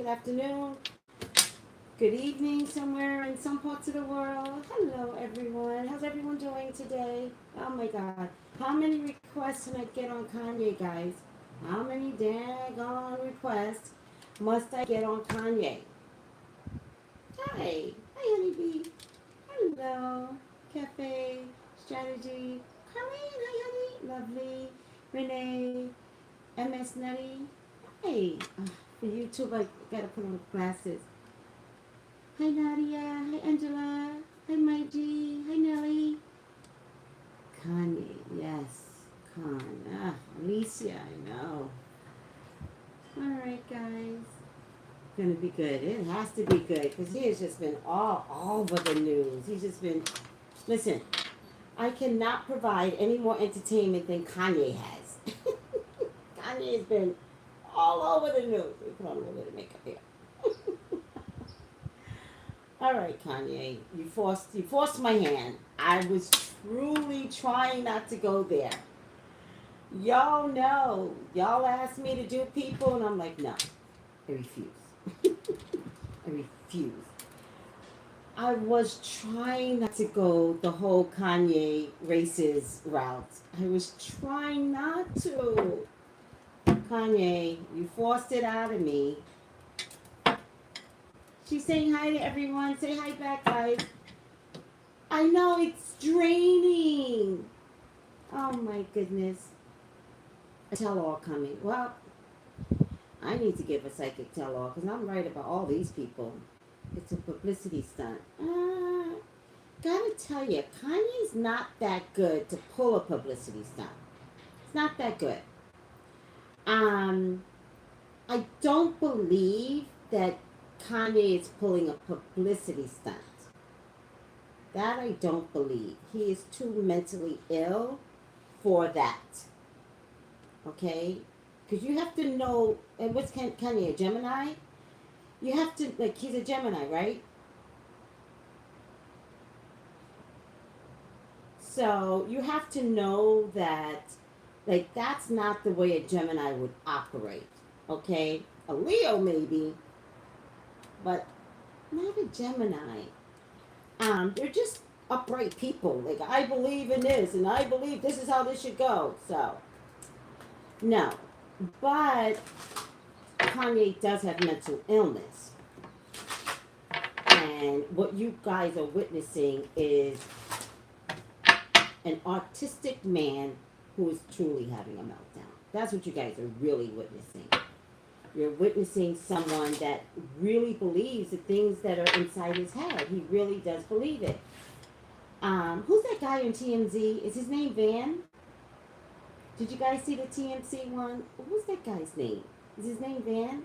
afternoon, good evening somewhere in some parts of the world. Hello, everyone. How's everyone doing today? Oh my God. How many requests can I get on Kanye, guys? How many daggone requests must I get on Kanye? Hi. Hi, honeybee. Hello. Cafe. Strategy. Colleen. Hi, honey. Lovely. Renee. MS Nutty. Hey. For YouTube, I gotta put on glasses. Hi, Nadia. Hi, Angela. Hi, Maiji. Hi, Nelly. Kanye. Yes. Alicia. I know. All right, guys. Gonna be good. It has to be good because he has just been all over the news. He's just been. Listen, I cannot provide any more entertainment than Kanye has. Kanye has been all over the news. Let me put on a little bit of makeup here. All right, Kanye, you forced my hand. I was truly trying not to go there. Y'all know. Y'all asked me to do people, and I'm like, no, I refuse. I refuse. I was trying not to go the whole Kanye races route. I was trying not to. Kanye, you forced it out of me. She's saying hi to everyone. Say hi back, guys. I know it's draining. Oh my goodness. A tell all coming. Well, I need to give a psychic tell all because I'm right about all these people. It's a publicity stunt. Gotta tell you, Kanye's not that good to pull a publicity stunt. It's not that good. Um, I don't believe that Kanye is pulling a publicity stunt. That I don't believe. He is too mentally ill for that. Okay? Because you have to know, and what's Kanye, a Gemini? You have to, like, he's a Gemini, right? So you have to know that, like, that's not the way a Gemini would operate. Okay? A Leo, maybe, but not a Gemini. They're just upright people. Like, I believe in this, and I believe this is how this should go. So, no. But Kanye does have mental illness. And what you guys are witnessing is an autistic man who is truly having a meltdown. That's what you guys are really witnessing. You're witnessing someone that really believes the things that are inside his head. He really does believe it. Who's that guy on TMZ? Is his name Van? Did you guys see the TMZ one? Who's that guy's name? Is his name Van?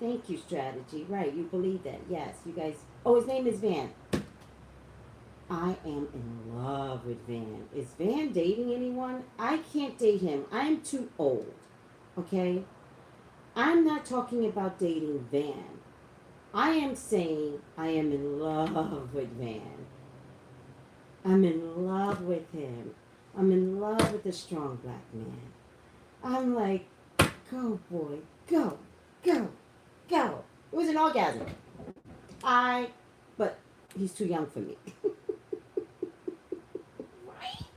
Thank you, Strategy. Right, you believe that. Yes, you guys. Oh, his name is Van. I am in love with Van. Is Van dating anyone? I can't date him. I'm too old. Okay? I'm not talking about dating Van. I am saying I am in love with Van. I'm in love with him. I'm in love with the strong black man. I'm like, go boy, go, go, go. It was an orgasm. But he's too young for me. Right?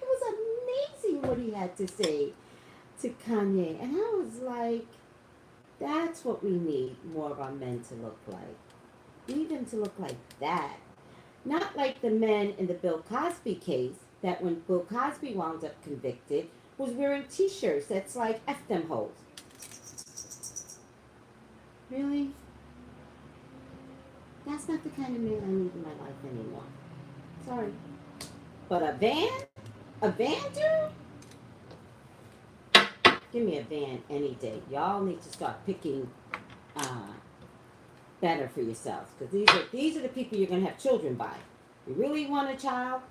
It was amazing what he had to say to Kanye. And I was like, that's what we need more of our men to look like. We need them to look like that. Not like the men in the Bill Cosby case that when Bill Cosby wound up convicted was wearing t-shirts that's like F them hoes. Really? That's not the kind of man I need in my life anymore. Sorry. But a van? A van, dude? Give me a van any day. Y'all need to start picking better for yourselves. Because these are the people you're going to have children by. You really want a child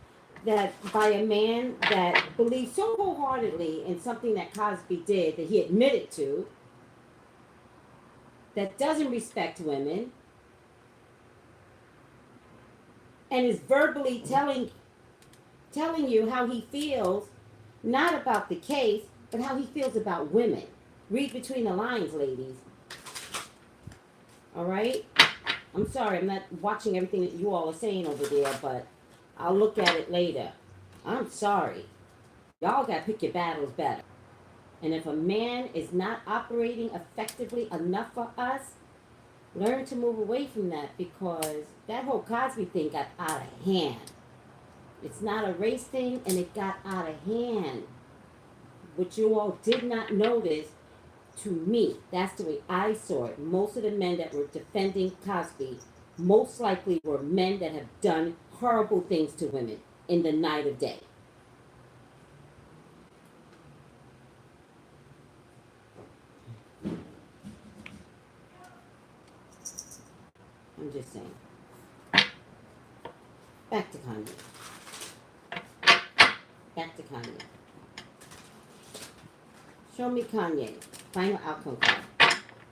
that by a man that believes so wholeheartedly in something that Cosby did that he admitted to, that doesn't respect women, and is verbally telling you how he feels, not about the case, but how he feels about women. Read between the lines, ladies. All right? I'm sorry, I'm not watching everything that you all are saying over there, but I'll look at it later. I'm sorry. Y'all got to pick your battles better. And if a man is not operating effectively enough for us, learn to move away from that, because that whole Cosby thing got out of hand. It's not a race thing, and it got out of hand. What you all did not notice, to me, that's the way I saw it. Most of the men that were defending Cosby most likely were men that have done horrible things to women in the night of day. I'm just saying. Back to Kanye. Back to Kanye. Show me Kanye. Final outcome card.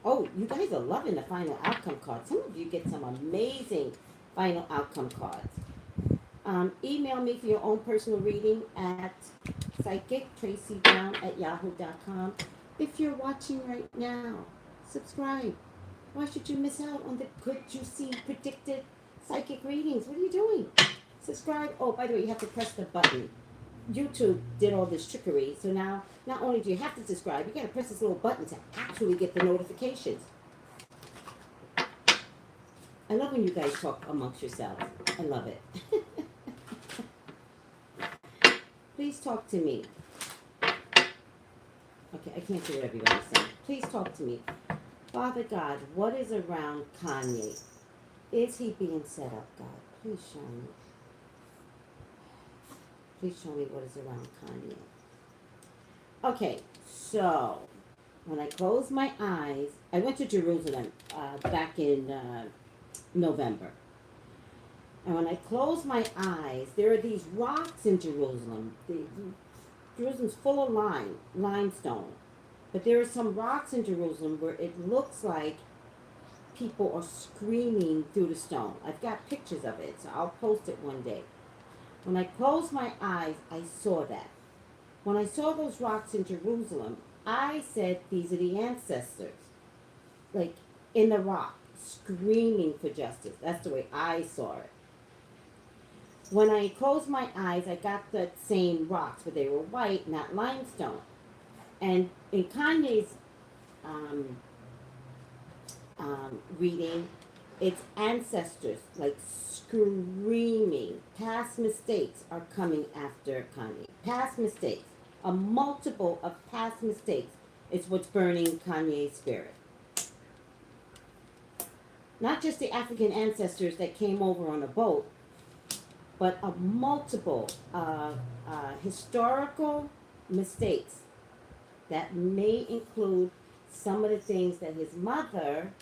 Oh, you guys are loving the final outcome card. Some of you get some amazing final outcome cards. Email me for your own personal reading at psychictracybrown@yahoo.com. If you're watching right now, subscribe. Why should you miss out on the good, juicy, predicted psychic readings? What are you doing? Subscribe. Oh, by the way, you have to press the button. YouTube did all this trickery, so now not only do you have to subscribe, you got to press this little button to actually get the notifications. I love when you guys talk amongst yourselves. I love it. Please talk to me. Okay, I can't see what everybody's saying. Please talk to me. Father God, what is around Kanye? Is he being set up, God? Please show me. Please show me what is around Kanye. Okay, so when I close my eyes, I went to Jerusalem back in November. And when I close my eyes, there are these rocks in Jerusalem. Jerusalem's full of limestone. But there are some rocks in Jerusalem where it looks like people are screaming through the stone. I've got pictures of it, so I'll post it one day. When I closed my eyes, I saw that. When I saw those rocks in Jerusalem, I said, these are the ancestors. Like, in the rock, screaming for justice. That's the way I saw it. When I closed my eyes, I got the same rocks, but they were white, not limestone. And in Kanye's reading, it's ancestors, like screaming. Past mistakes are coming after Kanye. Past mistakes. A multiple of past mistakes is what's burning Kanye's spirit. Not just the African ancestors that came over on a boat, but a multiple historical mistakes that may include some of the things that his mother,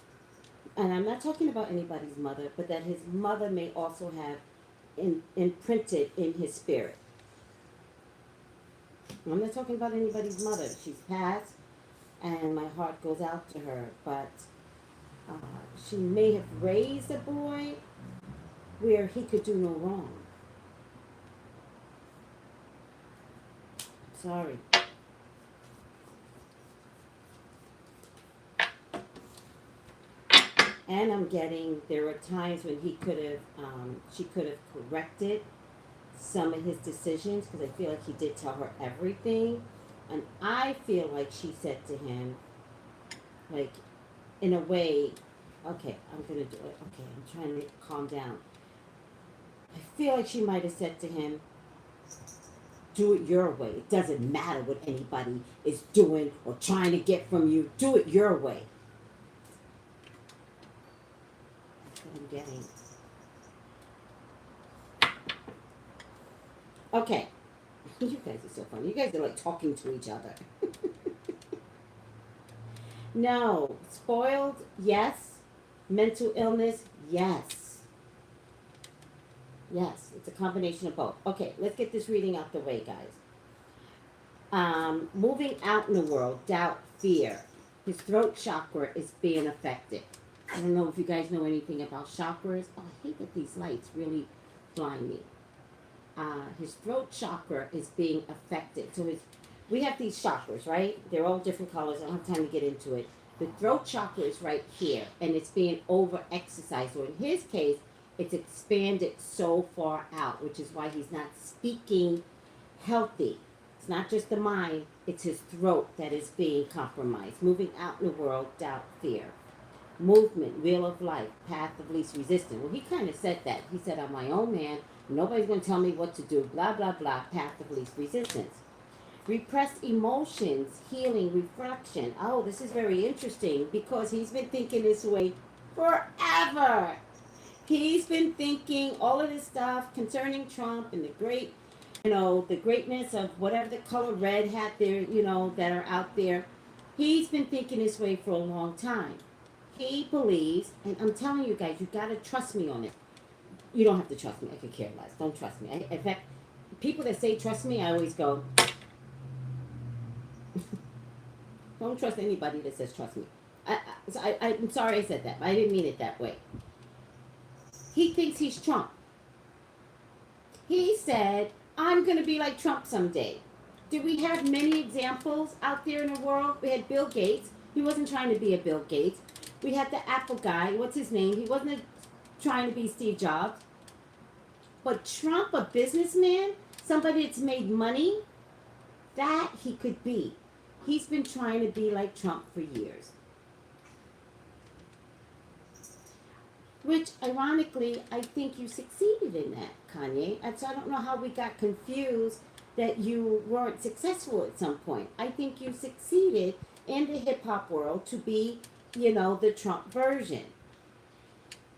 and I'm not talking about anybody's mother, but that his mother may also have imprinted in his spirit. I'm not talking about anybody's mother. She's passed, and my heart goes out to her, but she may have raised a boy where he could do no wrong. Sorry. And I'm getting, there were times when he could have, she could have corrected some of his decisions, because I feel like he did tell her everything. And I feel like she said to him, like, in a way, okay, I'm going to do it. Okay, I'm trying to calm down. I feel like she might have said to him, do it your way. It doesn't matter what anybody is doing or trying to get from you. Do it your way. That's what I'm getting. Okay. You guys are so funny. You guys are like talking to each other. No. Spoiled? Yes. Mental illness? Yes. Yes. It's a combination of both. Okay, let's get this reading out the way, guys. Moving out in the world, doubt, fear. His throat chakra is being affected. I don't know if you guys know anything about chakras. Oh, I hate that these lights really blind me. His throat chakra is being affected. So we have these chakras, right? They're all different colors. I don't have time to get into it. The throat chakra is right here, and it's being over exercised. So in his case, it's expanded so far out, which is why he's not speaking healthy. It's not just the mind, it's his throat that is being compromised. Moving out in the world, doubt, fear. Movement, wheel of life, path of least resistance. Well, he kind of said that. He said, I'm my own man. Nobody's going to tell me what to do. Blah, blah, blah. Path of least resistance. Repressed emotions, healing, reflection. Oh, this is very interesting because he's been thinking this way forever. He's been thinking all of this stuff concerning Trump and the great, the greatness of whatever the color red hat there, that are out there. He's been thinking this way for a long time. He believes, and I'm telling you guys, you gotta trust me on it. You don't have to trust me. I could care less. Don't trust me. In fact, people that say trust me, I always go, don't trust anybody that says trust me. I'm sorry I said that. I didn't mean it that way. He thinks he's Trump. He said, I'm going to be like Trump someday. Do we have many examples out there in the world? We had Bill Gates. He wasn't trying to be a Bill Gates. We had the Apple guy. What's his name? He wasn't trying to be Steve Jobs. But Trump, a businessman, somebody that's made money, that he could be. He's been trying to be like Trump for years. Which, ironically, I think you succeeded in that, Kanye. So I don't know how we got confused that you weren't successful at some point. I think you succeeded in the hip-hop world to be, the Trump version.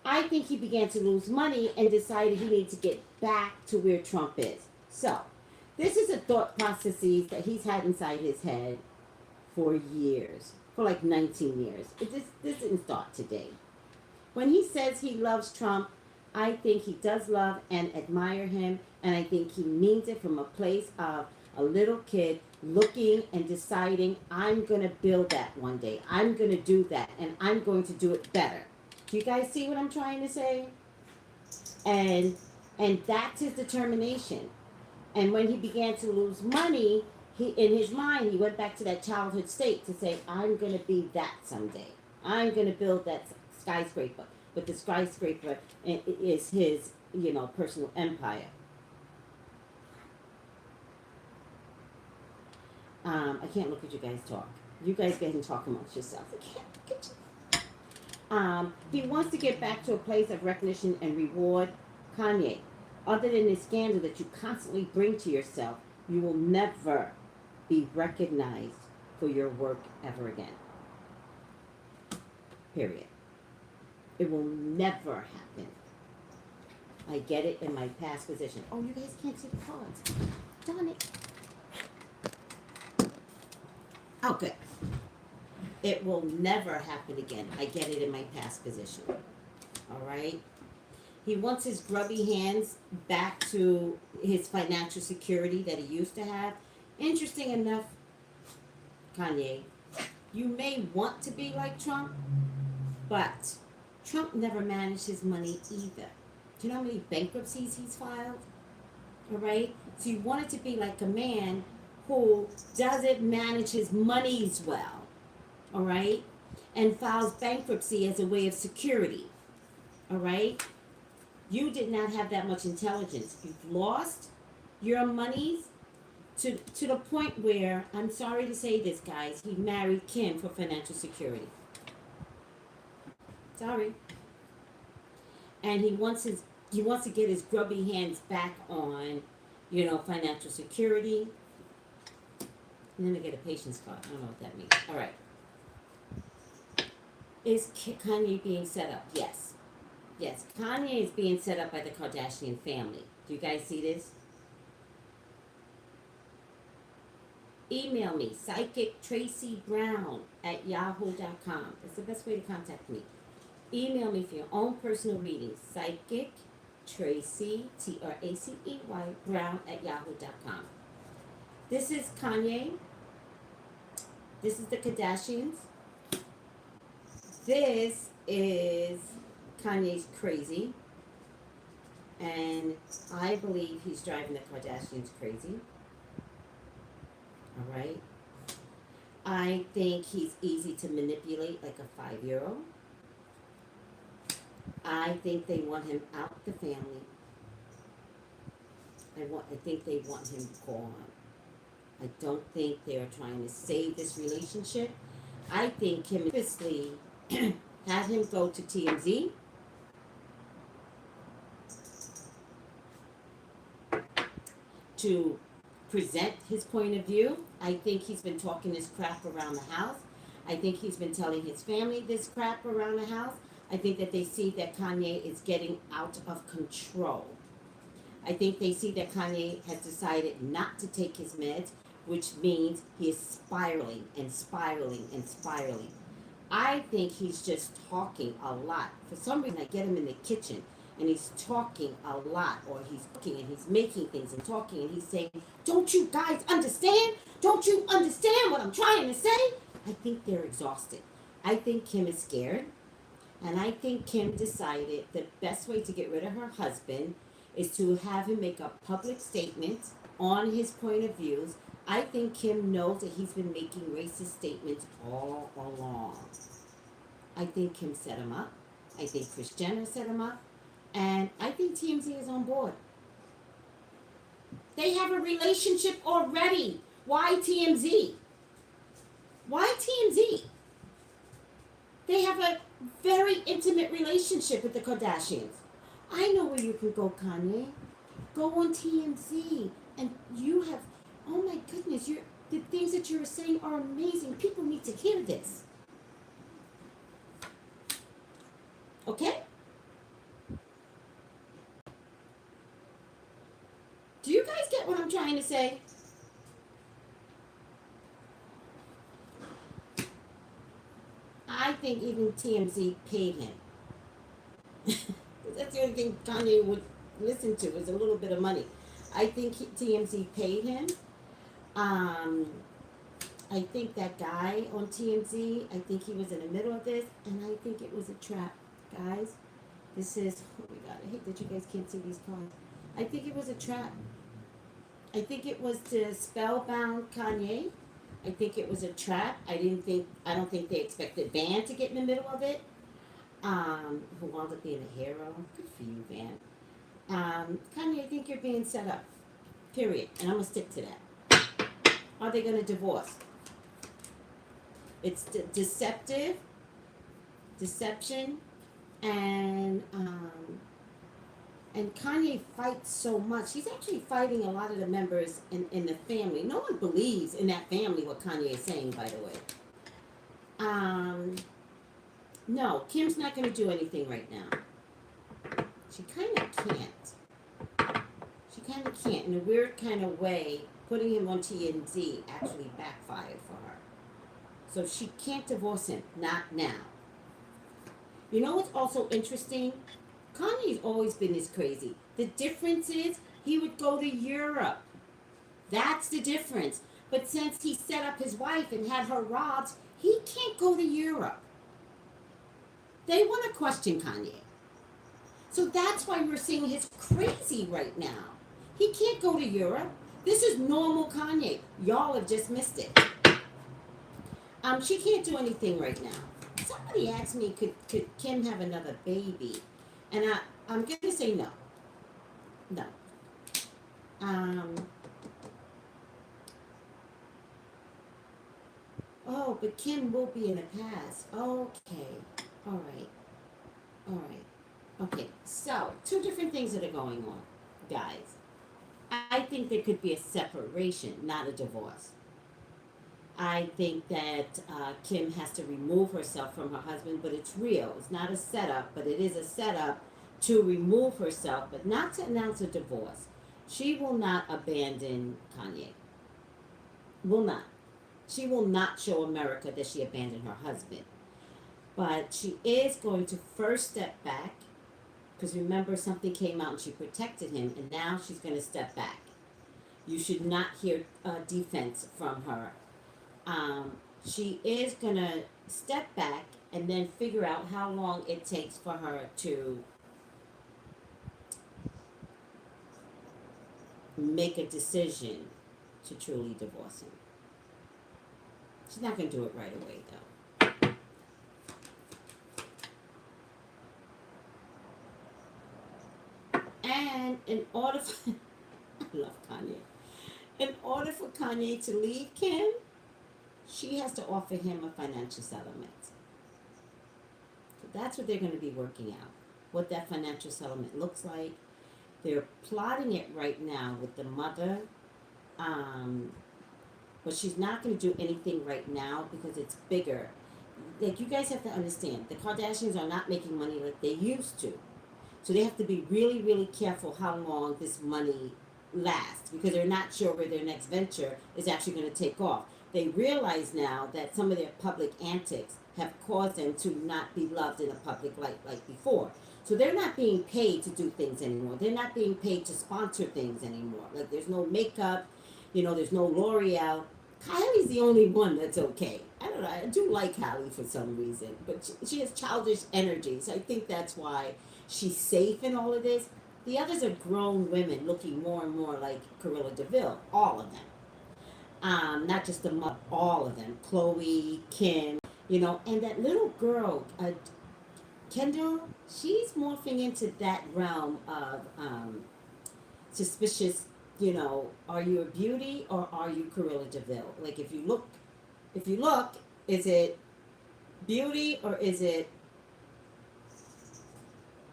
I think he began to lose money and decided he needed to get back to where Trump is. So, this is a thought processes that he's had inside his head for years, for like 19 years. This didn't start today. When he says he loves Trump, I think he does love and admire him, and I think he means it from a place of a little kid looking and deciding, I'm going to build that one day. I'm going to do that, and I'm going to do it better. Do you guys see what I'm trying to say? And that's his determination. And when he began to lose money, in his mind, he went back to that childhood state to say, I'm going to be that someday. I'm going to build that skyscraper. But the skyscraper is his, personal empire. I can't look at you guys talk. You guys can talk amongst yourselves. I can't look at you. He wants to get back to a place of recognition and reward. Kanye, other than the scandal that you constantly bring to yourself, you will never be recognized for your work ever again. Period. It will never happen. I get it in my past position. Oh, you guys can't see the cards. Darn it. Oh, good. It will never happen again. I get it in my past position. All right? He wants his grubby hands back to his financial security that he used to have. Interesting enough, Kanye, you may want to be like Trump, but Trump never managed his money either. Do you know how many bankruptcies he's filed? All right? So you wanted to be like a man who doesn't manage his monies well, all right? And files bankruptcy as a way of security, all right? You did not have that much intelligence. You've lost your monies to the point where, I'm sorry to say this, guys, he married Kim for financial security. Sorry. And he wants to get his grubby hands back on, financial security. And then I get a patience card. I don't know what that means. All right. Is Kanye being set up? Yes. Yes. Kanye is being set up by the Kardashian family. Do you guys see this? Email me, Psychic Tracey Brown at yahoo.com. That's the best way to contact me. Email me for your own personal readings. Psychic Tracey, Tracey, Brown at yahoo.com. This is Kanye. This is the Kardashians. This is Kanye's crazy. And I believe he's driving the Kardashians crazy. All right. I think he's easy to manipulate like a 5-year old. I think they want him out the family. I think they want him gone. I don't think they're trying to save this relationship. I think Kim purposely had him go to TMZ to present his point of view. I think he's been talking this crap around the house. I think he's been telling his family this crap around the house. I think that they see that Kanye is getting out of control. I think they see that Kanye has decided not to take his meds, which means he is spiraling and spiraling and spiraling. I think he's just talking a lot. For some reason, I get him in the kitchen and he's talking a lot, or he's cooking and he's making things and talking and he's saying, "Don't you guys understand? Don't you understand what I'm trying to say?" I think they're exhausted. I think Kim is scared. And I think Kim decided the best way to get rid of her husband is to have him make a public statement on his point of views. I think Kim knows that he's been making racist statements all along. I think Kim set him up. I think Kris Jenner set him up. And I think TMZ is on board. They have a relationship already. Why TMZ? Why TMZ? They have a very intimate relationship with the Kardashians. I know where you can go, Kanye. Go on TMZ. And you have, oh my goodness, the things that you're saying are amazing. People need to hear this. Okay? Do you guys get what I'm trying to say? I think even TMZ paid him. That's the only thing Kanye would listen to is a little bit of money. I think TMZ paid him. I think that guy on TMZ, I think he was in the middle of this, and I think it was a trap, guys. This is, oh my God, I hate that you guys can't see these cards. I think it was a trap. I think it was to spellbound Kanye. I think it was a trap. I don't think they expected Van to get in the middle of it. Who wound up being a hero. Good for you, Van. Kanye, I think you're being set up. Period. And I'm going to stick to that. Are they going to divorce? It's deception, and Kanye fights so much. He's actually fighting a lot of the members in the family. No one believes in that family what Kanye is saying, by the way. No, Kim's not going to do anything right now. She kind of can't. She kind of can't. In a weird kind of way, putting him on TMZ actually backfired for her. So she can't divorce him. Not now. You know what's also interesting? Kanye's always been this crazy. The difference is he would go to Europe. That's the difference. But since he set up his wife and had her robbed, he can't go to Europe. They want to question Kanye. So that's why we're seeing his crazy right now. He can't go to Europe. This is normal Kanye. Y'all have just missed it. She can't do anything right now. Somebody asked me, could Kim have another baby? And I'm going to say no. No. Oh, but Kim will be in the past. Okay. All right. Okay. So, two different things that are going on, guys. I think there could be a separation, not a divorce. I think that Kim has to remove herself from her husband, but it's real. It's not a setup, but it is a setup to remove herself, but not to announce a divorce. She will not abandon Kanye. Will not. She will not show America that she abandoned her husband. But she is going to first step back, because remember, something came out and she protected him, and now she's going to step back. You should not hear defense from her. She is going to step back and then figure out how long it takes for her to make a decision to truly divorce him. She's not going to do it right away, though. And in order for, I love Kanye. In order for Kanye to leave Kim, she has to offer him a financial settlement. So that's what they're going to be working out. What that financial settlement looks like. They're plotting it right now with the mother. But she's not going to do anything right now because it's bigger. Like, you guys have to understand, the Kardashians are not making money like they used to. So they have to be really, really careful how long this money lasts because they're not sure where their next venture is actually going to take off. They realize now that some of their public antics have caused them to not be loved in a public light like before. So they're not being paid to do things anymore. They're not being paid to sponsor things anymore. Like, there's no makeup, there's no L'Oreal. Kylie's the only one that's okay. I don't know. I do like Kylie for some reason, but she has childish energy. So I think that's why she's safe in all of this. The others are grown women looking more and more like Cruella DeVille. All of them. Not just the mother, all of them. Chloe, Kim, and that little girl, Kendall, she's morphing into that realm of suspicious. Are you a beauty or are you Cruella DeVille? Like, if you look, is it beauty or is it?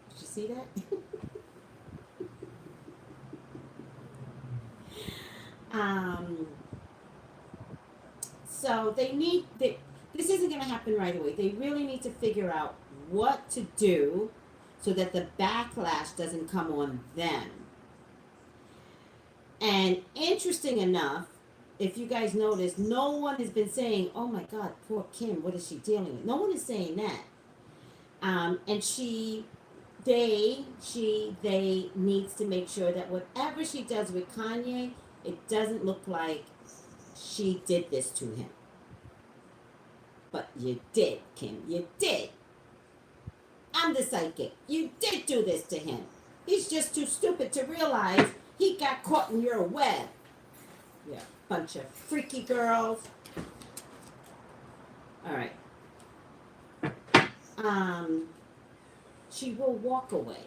Did you see that? So this isn't going to happen right away. They really need to figure out what to do so that the backlash doesn't come on them. And interesting enough, if you guys notice, no one has been saying, "Oh my God, poor Kim, what is she dealing with?" No one is saying that. And they needs to make sure that whatever she does with Kanye, it doesn't look like she did this to him. But you did, Kim. You did. I'm the psychic. You did do this to him. He's just too stupid to realize he got caught in your web. Yeah, bunch of freaky girls. All right. She will walk away.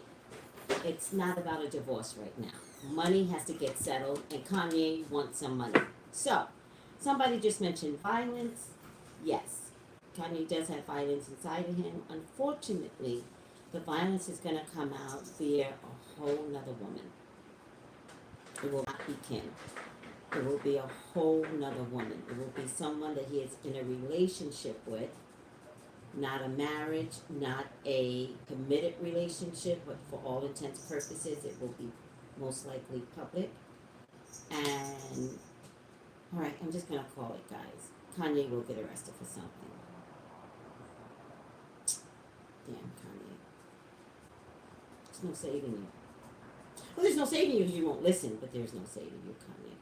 It's not about a divorce right now. Money has to get settled, and Kanye wants some money. So, somebody just mentioned violence. Yes, Kanye does have violence inside of him. Unfortunately, the violence is going to come out via a whole nother woman. It will not be Kim. It will be a whole nother woman. It will be someone that he is in a relationship with. Not a marriage, not a committed relationship, but for all intents and purposes, it will be most likely public. And, all right, I'm just going to call it, guys. Kanye will get arrested for something. Damn, Kanye. There's no saving you. Well, there's no saving you because you won't listen, but there's no saving you, Kanye.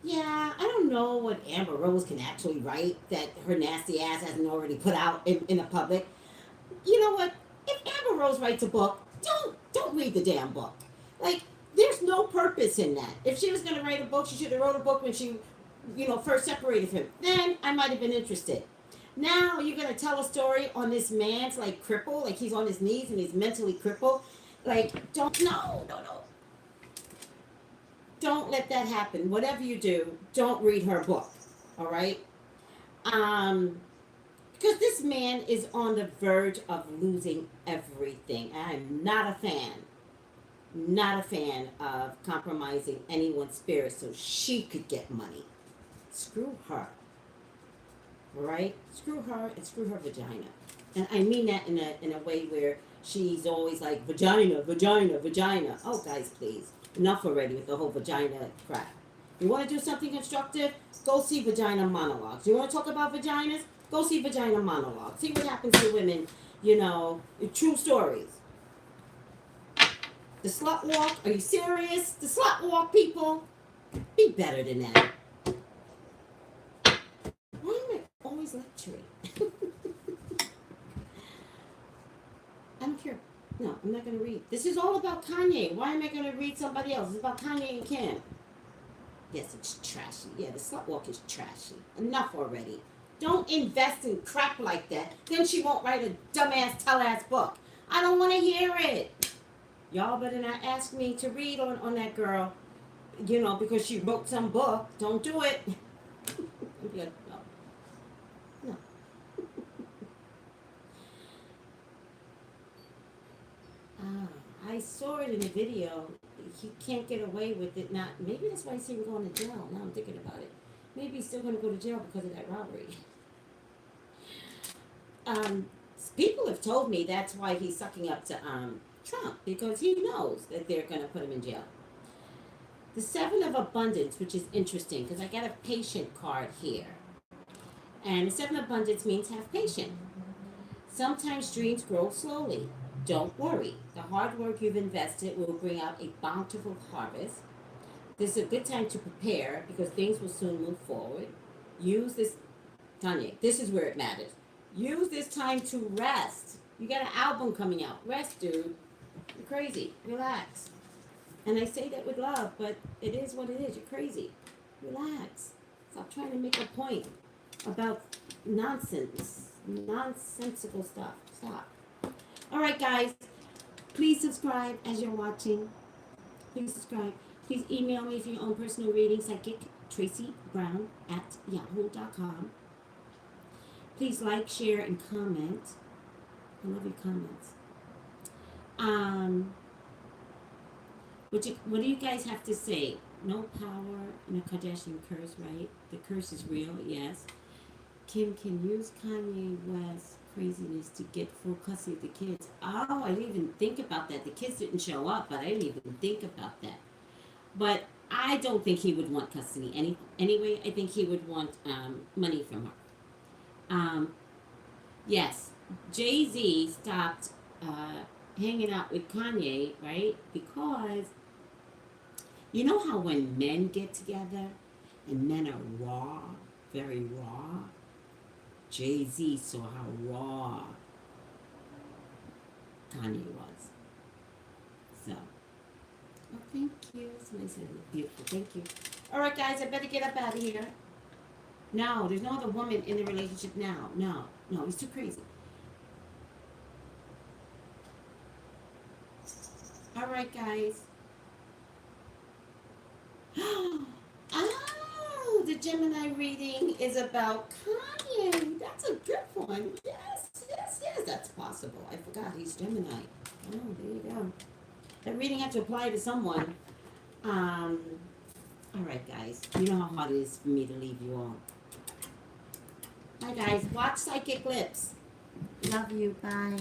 Yeah, I don't know what Amber Rose can actually write that her nasty ass hasn't already put out in the public. You know what? If Amber Rose writes a book, don't read the damn book. Like, there's no purpose in that. If she was going to write a book, she should have wrote a book when she, first separated from him. Then I might have been interested. Now you're going to tell a story on this man's, like, cripple, like he's on his knees and he's mentally crippled. Like, no. Don't let that happen. Whatever you do, don't read her book. All right? Because this man is on the verge of losing everything. I'm not a fan. Not a fan of compromising anyone's spirit so she could get money. Screw her. All right? Screw her and screw her vagina. And I mean that in a way where she's always like, vagina. Oh, guys, please. Enough already with the whole vagina crap. You want to do something constructive? Go see Vagina Monologues. You want to talk about vaginas? Go see Vagina Monologues. See what happens to women, true stories. The slut walk, are you serious? The slut walk, people? Be better than that. Why am I always lecturing? I don't care. No, I'm not going to read. This is all about Kanye. Why am I going to read somebody else? It's about Kanye and Kim. Yes, it's trashy. Yeah, the slut walk is trashy. Enough already. Don't invest in crap like that. Then she won't write a dumbass tell-ass book. I don't want to hear it. Y'all better not ask me to read on that girl, because she wrote some book. Don't do it. No, no. Ah, I saw it in a video. He can't get away with it. Not maybe that's why he's even going to jail. Now I'm thinking about it. Maybe he's still going to go to jail because of that robbery. Um, People have told me that's why he's sucking up to Trump, because he knows that they're going to put him in jail. The Seven of Abundance, which is interesting because I got a patient card here. And the Seven of Abundance means have patience. Sometimes dreams grow slowly. Don't worry. The hard work you've invested will bring out a bountiful harvest. This is a good time to prepare because things will soon move forward. Use this, Kanye, this is where it matters. Use this time to rest. You got an album coming out. Rest, dude. You're crazy. Relax. And I say that with love, but it is what it is. You're crazy. Relax. Stop trying to make a point about nonsensical stuff. Stop. All right, guys. Please subscribe as you're watching. Please subscribe. Please email me for your own personal reading, psychic Tracey Brown at yahoo.com. Please like, share, and comment. I love your comments. What do you guys have to say? No power in a Kardashian curse, right? The curse is real, yes. Kim can use Kanye West's craziness to get full custody of the kids. Oh, I didn't even think about that. The kids didn't show up, but I didn't even think about that. But I don't think he would want custody. Anyway, I think he would want money from her. Yes, Jay-Z stopped hanging out with Kanye, right? Because you know how when men get together and men are raw, very raw? Jay-Z saw how raw Kanye was. So, oh, thank you. Somebody said it was beautiful. Thank you. All right, guys, I better get up out of here. No, there's no other woman in the relationship now. No, he's too crazy. All right, guys. Oh, the Gemini reading is about Kanye. That's a good one. Yes, that's possible. I forgot he's Gemini. Oh, there you go. That reading had to apply to someone. All right, guys. You know how hard it is for me to leave you all. Bye, guys. Watch Psychic Lips. Love you. Bye.